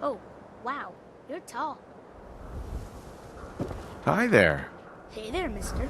Oh, wow. You're tall. Hi there. Hey there, mister.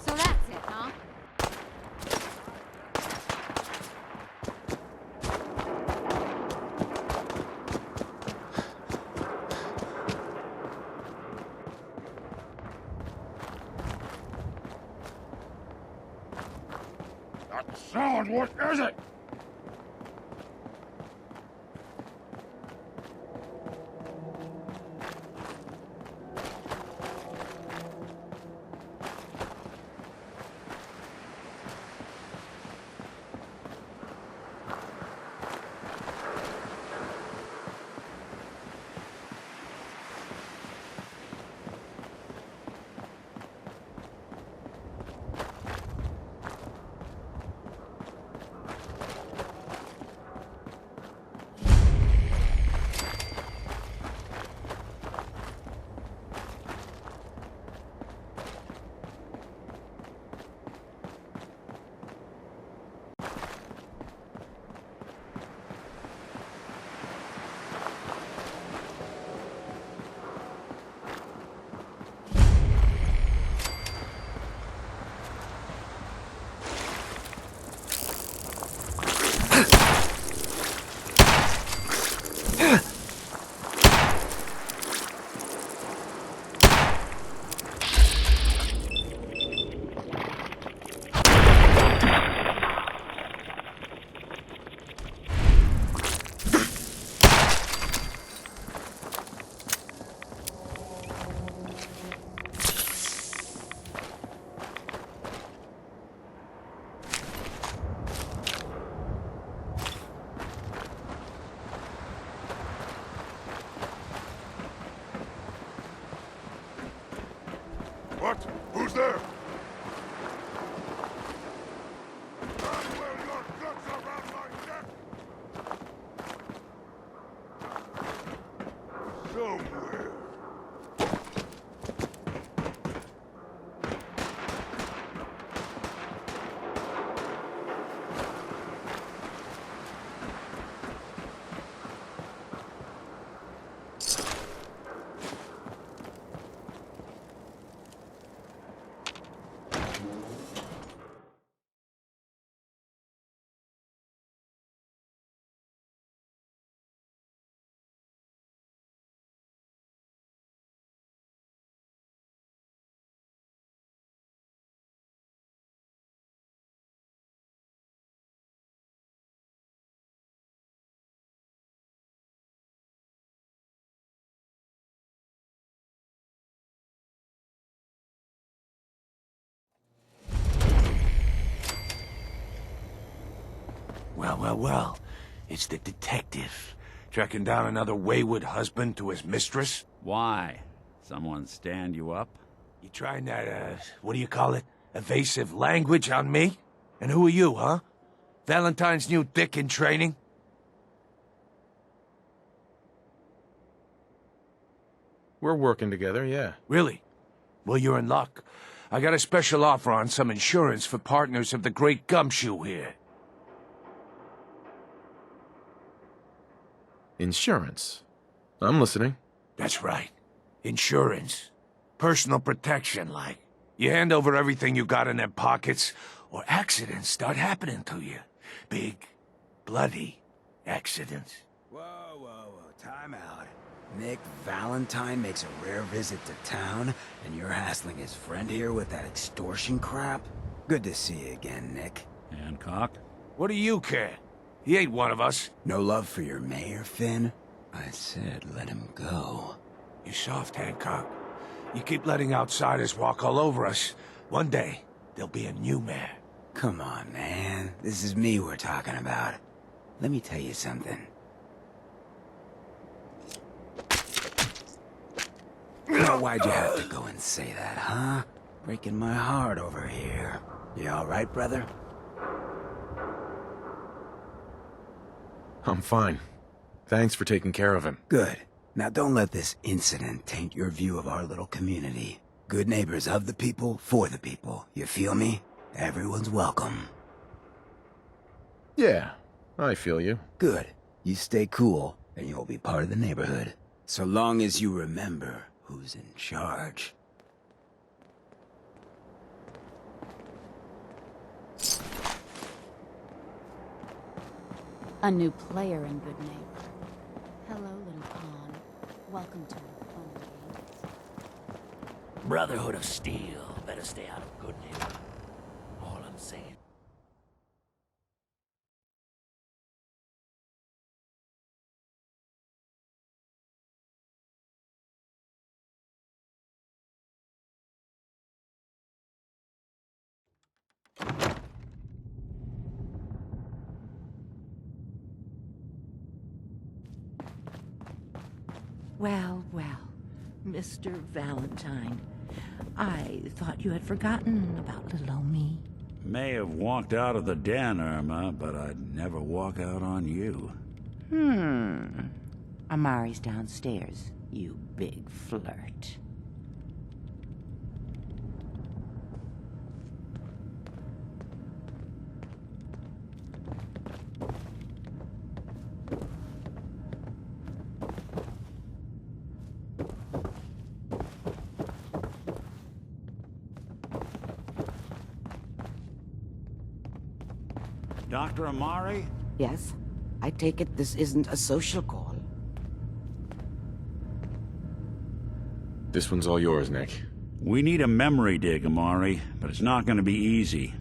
So that's it, huh? That sound, what is it? What? Who's there? Unwell your guts around my neck! Somewhere. Well, well, well. It's the detective. Tracking down another wayward husband to his mistress? Why? Someone stand you up? You trying that, what do you call it? Evasive language on me? And who are you, huh? Valentine's new dick in training? We're working together, yeah. Really? Well, you're in luck. I got a special offer on some insurance for partners of the Great Gumshoe here. Insurance. I'm listening. That's right. Insurance. Personal protection, like. You hand over everything you got in them pockets, or accidents start happening to you. Big, bloody accidents. Whoa, time out. Nick Valentine makes a rare visit to town, and you're hassling his friend here with that extortion crap? Good to see you again, Nick. Hancock? What do you care? He ain't one of us. No love for your mayor, Finn? I said let him go. You soft, Hancock. You keep letting outsiders walk all over us. One day, there'll be a new mayor. Come on, man. This is me we're talking about. Let me tell you something. Now, why'd you have to go and say that, huh? Breaking my heart over here. You all right, brother? I'm fine. Thanks for taking care of him. Good. Now don't let this incident taint your view of our little community. Good neighbors of the people, for the people. You feel me? Everyone's welcome. Yeah, I feel you. Good. You stay cool, and you'll be part of the neighborhood. So long as you remember who's in charge. A new player in Good Neighbor. Hello, little pawn. Welcome to our fun games. Brotherhood of Steel. Better stay out of Good Neighbor. All I'm saying. Well, Mr. Valentine. I thought you had forgotten about little old me. May have walked out of the den, Irma, but I'd never walk out on you. Amari's downstairs, you big flirt. Dr. Amari? Yes? I take it this isn't a social call. This one's all yours, Nick. We need a memory dig, Amari, but it's not going to be easy.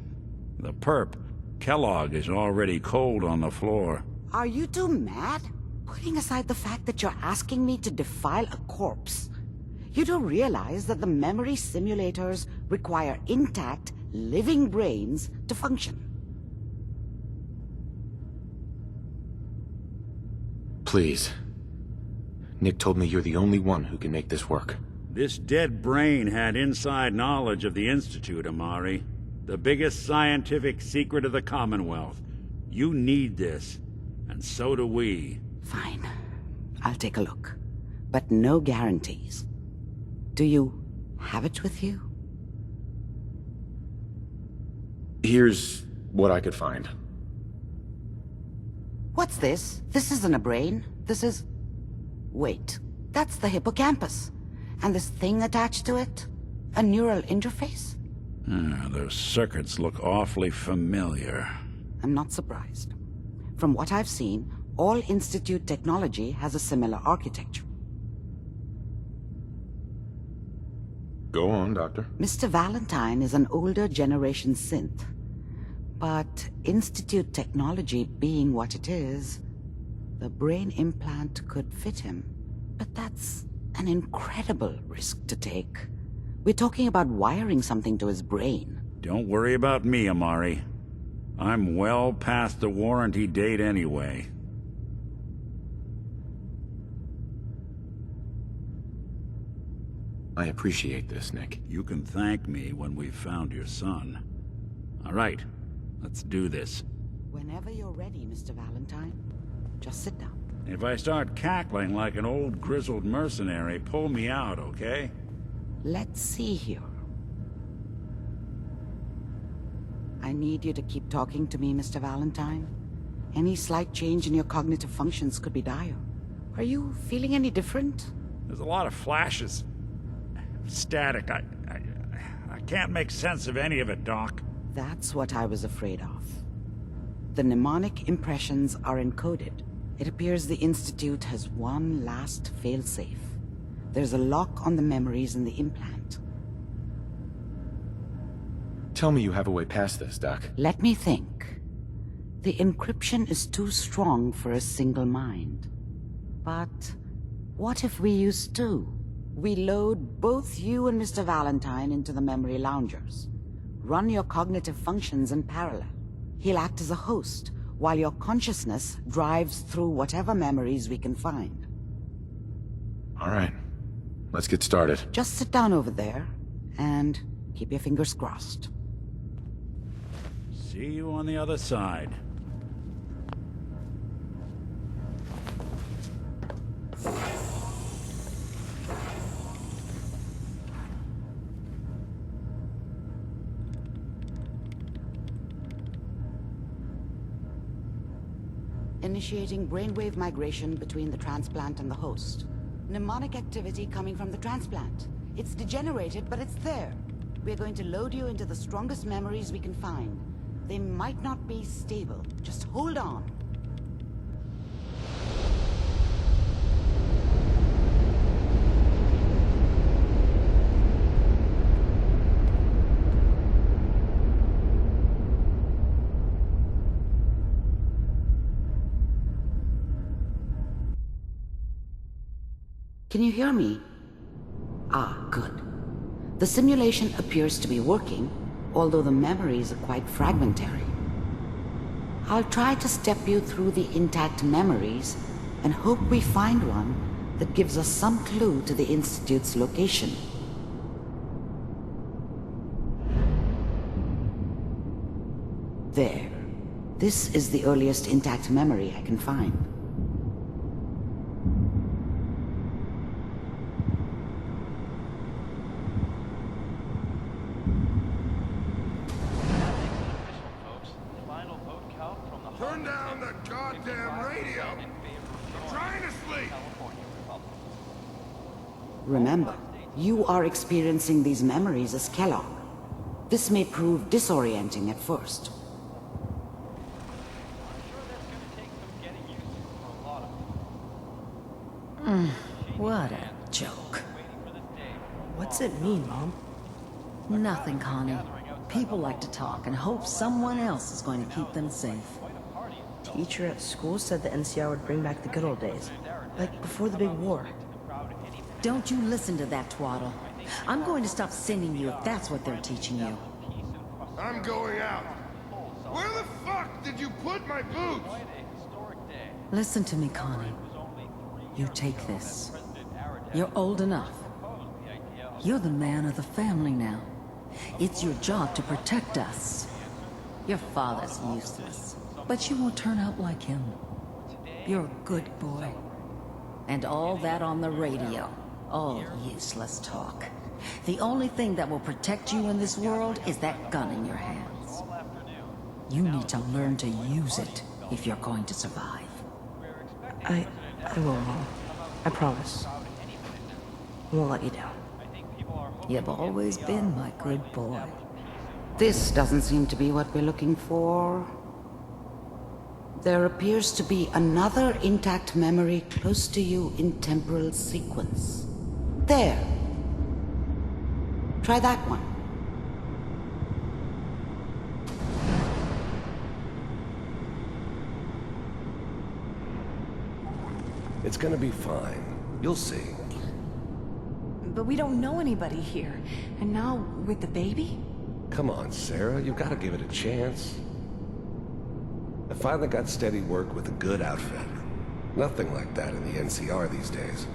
The perp, Kellogg, is already cold on the floor. Are you two mad? Putting aside the fact that you're asking me to defile a corpse, you do realize that the memory simulators require intact, living brains to function. Please. Nick told me you're the only one who can make this work. This dead brain had inside knowledge of the Institute, Amari. The biggest scientific secret of the Commonwealth. You need this, and so do we. Fine. I'll take a look. But no guarantees. Do you have it with you? Here's what I could find. What's this? This isn't a brain. This is... Wait, that's the hippocampus. And this thing attached to it? A neural interface? Those circuits look awfully familiar. I'm not surprised. From what I've seen, all Institute technology has a similar architecture. Go on, Doctor. Mr. Valentine is an older generation synth. But Institute technology being what it is, the brain implant could fit him. But that's an incredible risk to take. We're talking about wiring something to his brain. Don't worry about me, Amari. I'm well past the warranty date anyway. I appreciate this, Nick. You can thank me when we've found your son. All right, let's do this. Whenever you're ready, Mr. Valentine, just sit down. If I start cackling like an old grizzled mercenary, pull me out, okay? Let's see here. I need you to keep talking to me, Mr. Valentine. Any slight change in your cognitive functions could be dire. Are you feeling any different? There's a lot of flashes. Static. I can't make sense of any of it, Doc. That's what I was afraid of. The mnemonic impressions are encoded. It appears the Institute has one last failsafe. There's a lock on the memories in the implant. Tell me you have a way past this, Doc. Let me think. The encryption is too strong for a single mind. But what if we use two? We load both you and Mr. Valentine into the memory loungers. Run your cognitive functions in parallel. He'll act as a host, while your consciousness drives through whatever memories we can find. All right. Let's get started. Just sit down over there, and keep your fingers crossed. See you on the other side. Initiating brainwave migration between the transplant and the host. Mnemonic activity coming from the transplant. It's degenerated, but it's there. We're going to load you into the strongest memories we can find. They might not be stable. Just hold on. Can you hear me? Ah, good. The simulation appears to be working, although the memories are quite fragmentary. I'll try to step you through the intact memories and hope we find one that gives us some clue to the Institute's location. There. This is the earliest intact memory I can find. Turn down that goddamn radio! I'm trying to sleep! Remember, you are experiencing these memories as Kellogg. This may prove disorienting at first. What a joke. What's it mean, Mom? Nothing, Connie. People like to talk and hope someone else is going to keep them safe. Teacher at school said the NCR would bring back the good old days. Like before the big war. Don't you listen to that twaddle. I'm going to stop sending you if that's what they're teaching you. I'm going out. Where the fuck did you put my boots? Listen to me, Connie. You take this. You're old enough. You're the man of the family now. It's your job to protect us. Your father's useless, but you won't turn out like him. You're a good boy. And all that on the radio, all useless talk. The only thing that will protect you in this world is that gun in your hands. You need to learn to use it if you're going to survive. I will, Mom. I promise. I won't let you down. You've always been my good boy. This doesn't seem to be what we're looking for. There appears to be another intact memory close to you in temporal sequence. There. Try that one. It's gonna be fine. You'll see. But we don't know anybody here. And now, with the baby? Come on, Sarah. You've got to give it a chance. I finally got steady work with a good outfit. Nothing like that in the NCR these days.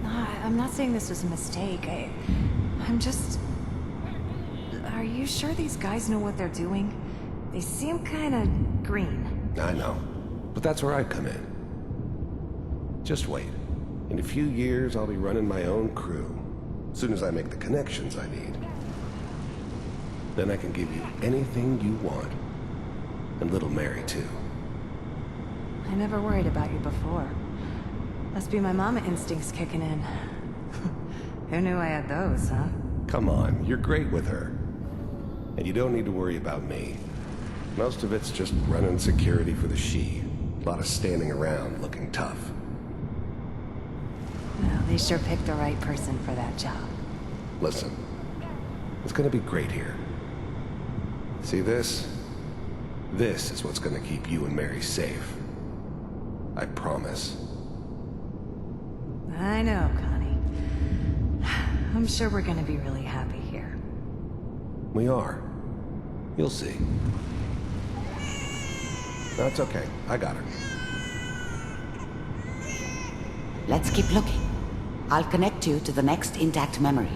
I'm not saying this was a mistake. I'm just... Are you sure these guys know what they're doing? They seem kinda green. I know. But that's where I come in. Just wait. In a few years, I'll be running my own crew. As soon as I make the connections I need. Then I can give you anything you want. And little Mary, too. I never worried about you before. Must be my mama instincts kicking in. Who knew I had those, huh? Come on, you're great with her. And you don't need to worry about me. Most of it's just running security for the She. A lot of standing around looking tough. Well, they sure picked the right person for that job. Listen, it's gonna be great here. See this? This is what's gonna keep you and Mary safe. I promise. I know, Connie. I'm sure we're gonna be really happy here. We are. You'll see. That's okay. I got her. Let's keep looking. I'll connect you to the next intact memory.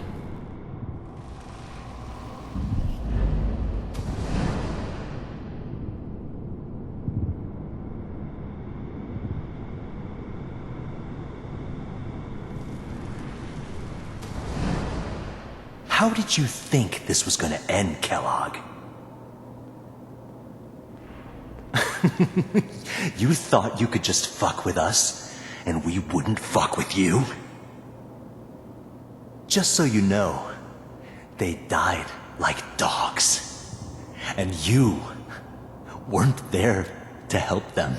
How did you think this was gonna end, Kellogg? You thought you could just fuck with us, and we wouldn't fuck with you? Just so you know, they died like dogs. And you weren't there to help them.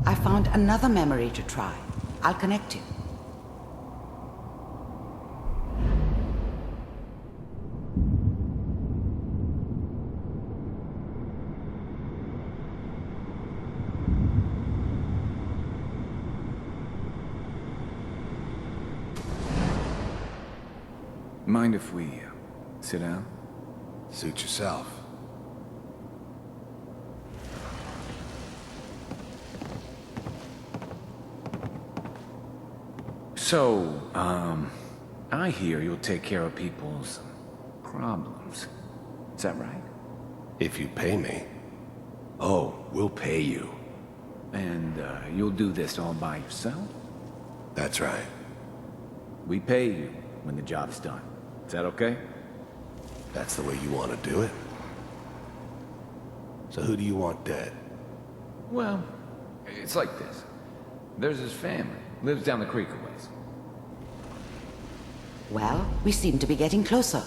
I found another memory to try. I'll connect you. Mind if we sit down? Suit yourself. So, I hear you'll take care of people's problems. Is that right? If you pay me. Oh, we'll pay you. And, you'll do this all by yourself? That's right. We pay you when the job's done. Is that okay? That's the way you want to do it. So who do you want dead? Well, it's like this. There's his family. Lives down the creek a ways. Well, we seem to be getting closer.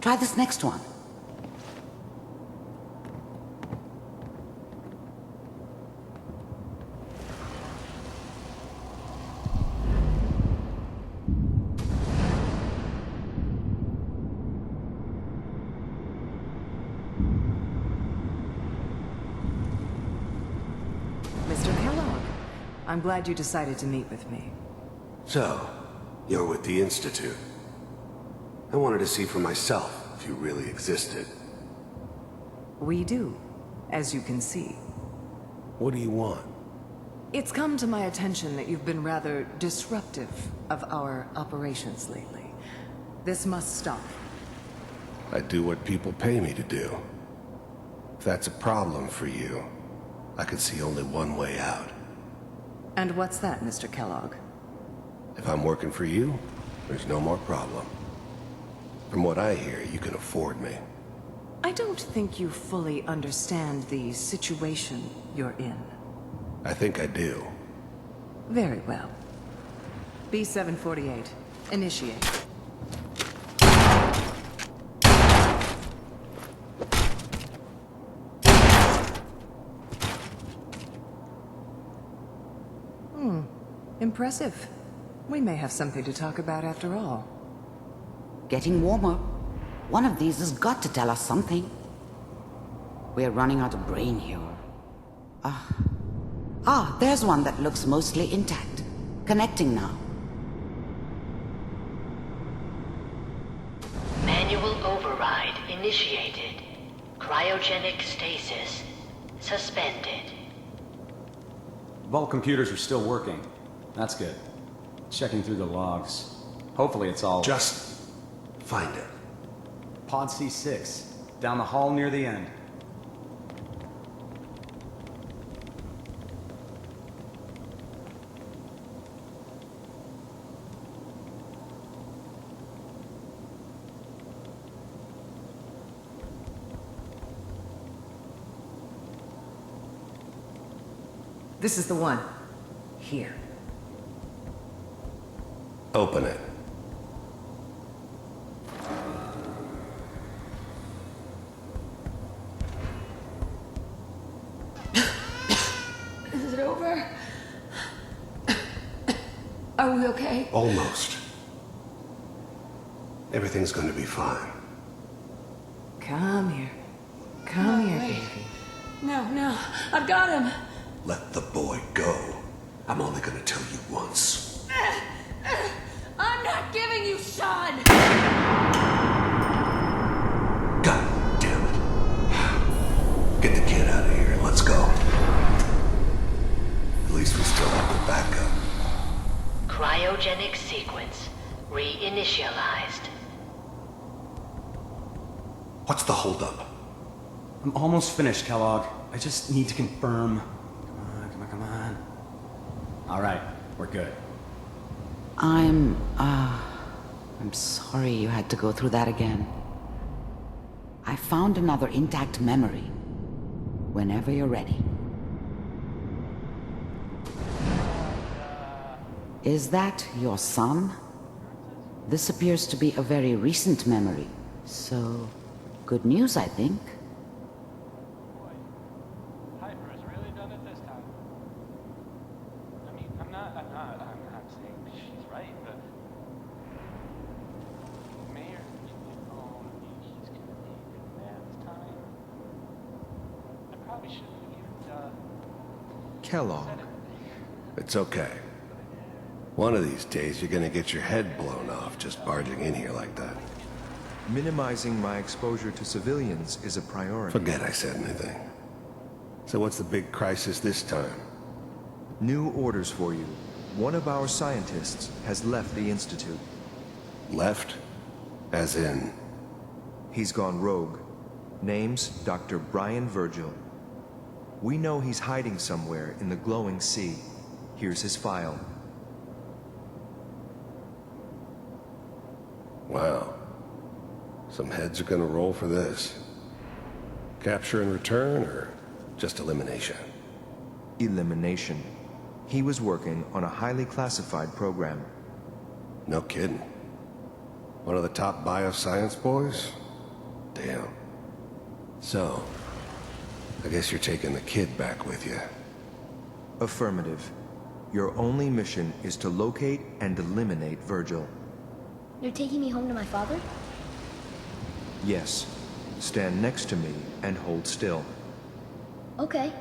Try this next one. Mr. Kellogg, I'm glad you decided to meet with me. So, you're with the Institute. I wanted to see for myself if you really existed. We do, as you can see. What do you want? It's come to my attention that you've been rather disruptive of our operations lately. This must stop. I do what people pay me to do. If that's a problem for you, I could see only one way out. And what's that, Mr. Kellogg? If I'm working for you, there's no more problem. From what I hear, you can afford me. I don't think you fully understand the situation you're in. I think I do. Very well. B-748, initiate. Impressive. We may have something to talk about after all. Getting warmer. One of these has got to tell us something. We're running out of brain here. There's one that looks mostly intact. Connecting now. Manual override initiated. Cryogenic stasis. suspended. Vault computers are still working. That's good. Checking through the logs. Hopefully it's all... Just find it. Pod C6. Down the hall near the end. This is the one. Here. Open it. Is it over? Are we okay? Almost. Everything's going to be fine. Come here. Come here, baby. No, I've got him. Let the boy go. I'm only going to tell you once. I'm not giving you Sean! God damn it. Get the kid out of here and let's go. At least we still have the backup. Cryogenic sequence reinitialized. What's the holdup? I'm almost finished, Kellogg. I just need to confirm. Come on. All right, we're good. I'm sorry you had to go through that again. I found another intact memory. Whenever you're ready. Is that your son? This appears to be a very recent memory, so good news, I think. Kellogg. It's okay. One of these days you're gonna get your head blown off just barging in here like that. Minimizing my exposure to civilians is a priority. Forget I said anything. So what's the big crisis this time? New orders for you. One of our scientists has left the Institute. Left? As in? He's gone rogue. Name's Dr. Brian Virgil. We know he's hiding somewhere in the glowing sea. Here's his file. Wow. Some heads are gonna roll for this. Capture and return, or just elimination? Elimination. He was working on a highly classified program. No kidding. One of the top bioscience boys? Damn. So, I guess you're taking the kid back with you. Affirmative. Your only mission is to locate and eliminate Virgil. You're taking me home to my father? Yes. Stand next to me and hold still. Okay.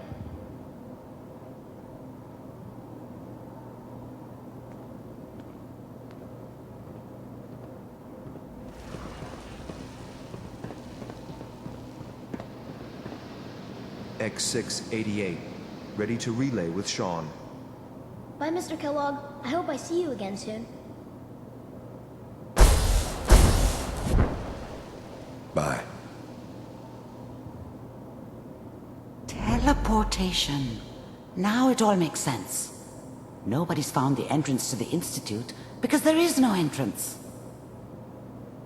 X688. Ready to relay with Sean. Bye, Mr. Kellogg. I hope I see you again soon. Bye. Teleportation. Now it all makes sense. Nobody's found the entrance to the Institute because there is no entrance.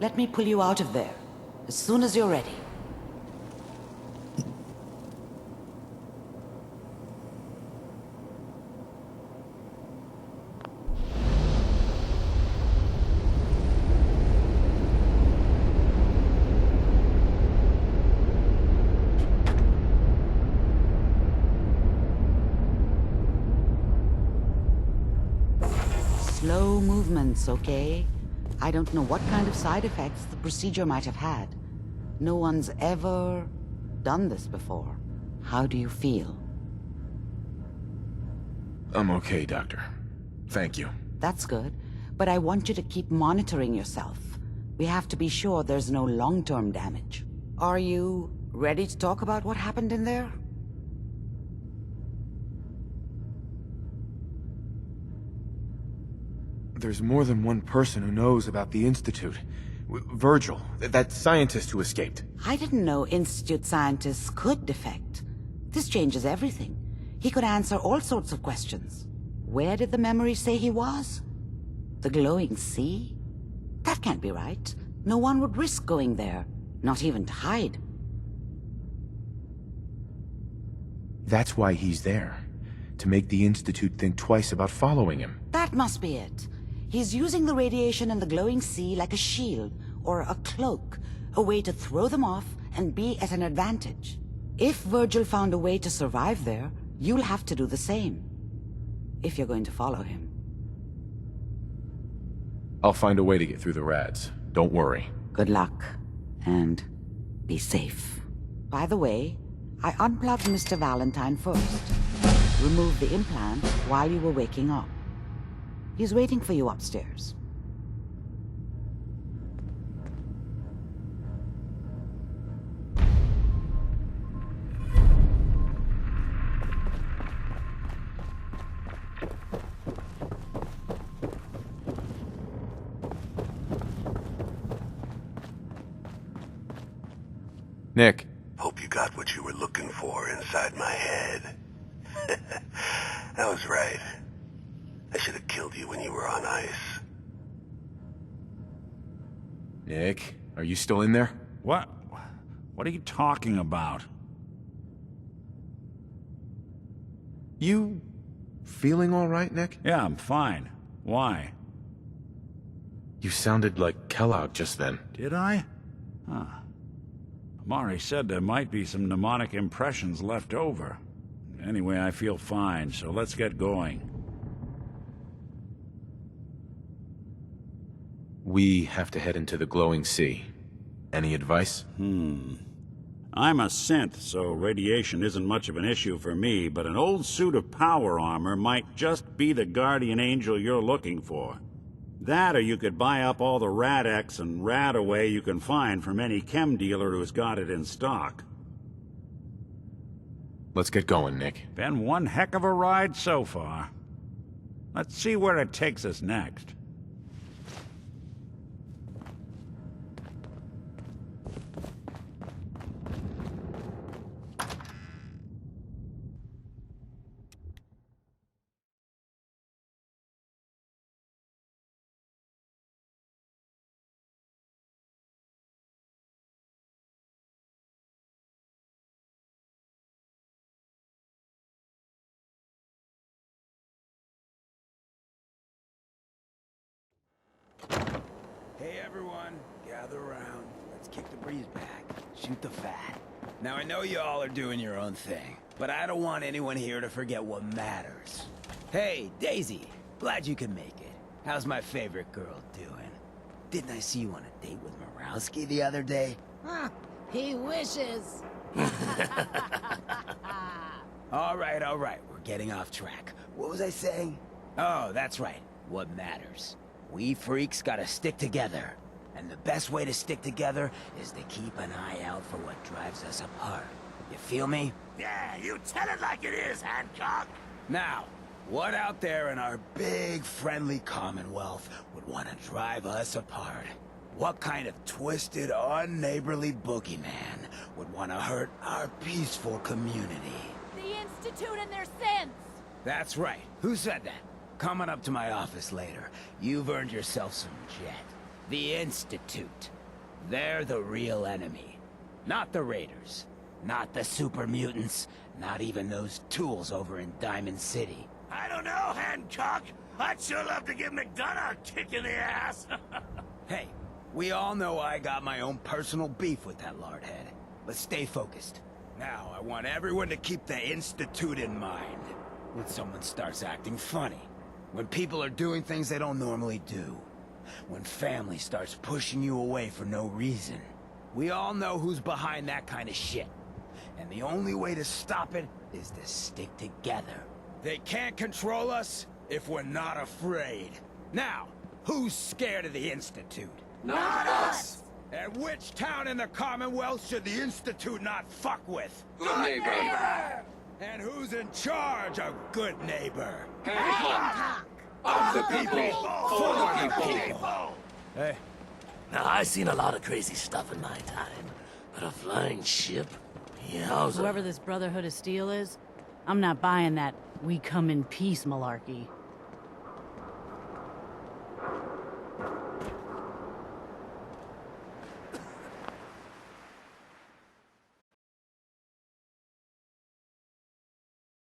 Let me pull you out of there as soon as you're ready. Slow movements, okay? I don't know what kind of side effects the procedure might have had. No one's ever done this before. How do you feel? I'm okay, Doctor. Thank you. That's good, but I want you to keep monitoring yourself. We have to be sure there's no long-term damage. Are you ready to talk about what happened in there? there's more than one person who knows about the Institute. Virgil, that scientist who escaped. I didn't know Institute scientists could defect. This changes everything. He could answer all sorts of questions. Where did the memory say he was? The glowing sea? That can't be right. No one would risk going there, not even to hide. That's why he's there. To make the Institute think twice about following him. That must be it. He's using the radiation in the glowing sea like a shield, or a cloak, a way to throw them off and be at an advantage. If Virgil found a way to survive there, you'll have to do the same. If you're going to follow him. I'll find a way to get through the rads. Don't worry. Good luck, and be safe. By the way, I unplugged Mr. Valentine first. Removed the implant while you were waking up. He's waiting for you upstairs. Nick. Hope you got what you were looking for inside my head. That was right. I should have killed you when you were on ice. Nick, are you still in there? What? What are you talking about? You feeling all right, Nick? Yeah, I'm fine. Why? You sounded like Kellogg just then. Did I? Huh. Amari said there might be some mnemonic impressions left over. Anyway, I feel fine, so let's get going. We have to head into the glowing sea. Any advice? I'm a synth, so radiation isn't much of an issue for me, but an old suit of power armor might just be the guardian angel you're looking for. That, or you could buy up all the Rad-X and Rad-Away you can find from any chem dealer who's got it in stock. Let's get going, Nick. Been one heck of a ride so far. Let's see where it takes us next. Hey everyone, gather around. Let's kick the breeze back. Shoot the fat. Now I know you all are doing your own thing, but I don't want anyone here to forget what matters. Hey, Daisy, glad you could make it. How's my favorite girl doing? Didn't I see you on a date with Murawski the other day? Huh, he wishes. All right, we're getting off track. What was I saying? Oh, that's right, what matters. We freaks gotta stick together. And the best way to stick together is to keep an eye out for what drives us apart. You feel me? Yeah, you tell it like it is, Hancock. Now, what out there in our big, friendly Commonwealth would want to drive us apart? What kind of twisted, unneighborly boogeyman would want to hurt our peaceful community? The Institute and their sins! That's right. Who said that? Coming up to my office later. You've earned yourself some jet. The Institute. They're the real enemy. Not the Raiders. Not the super mutants. Not even those tools over in Diamond City. I don't know, Hancock. I'd sure love to give McDonough a kick in the ass. Hey, we all know I got my own personal beef with that lardhead. Let's stay focused. Now, I want everyone to keep the Institute in mind. When someone starts acting funny. When people are doing things they don't normally do. When family starts pushing you away for no reason. We all know who's behind that kind of shit. And the only way to stop it is to stick together. They can't control us if we're not afraid. Now, who's scared of the Institute? Not us! And which town in the Commonwealth should the Institute not fuck with? Good neighbor! And who's in charge of good neighbor? Hancock! All the people, for the people. Hey. Now, I've seen a lot of crazy stuff in my time, but a flying ship? Yowza. Whoever this Brotherhood of Steel is, I'm not buying that we come in peace malarkey.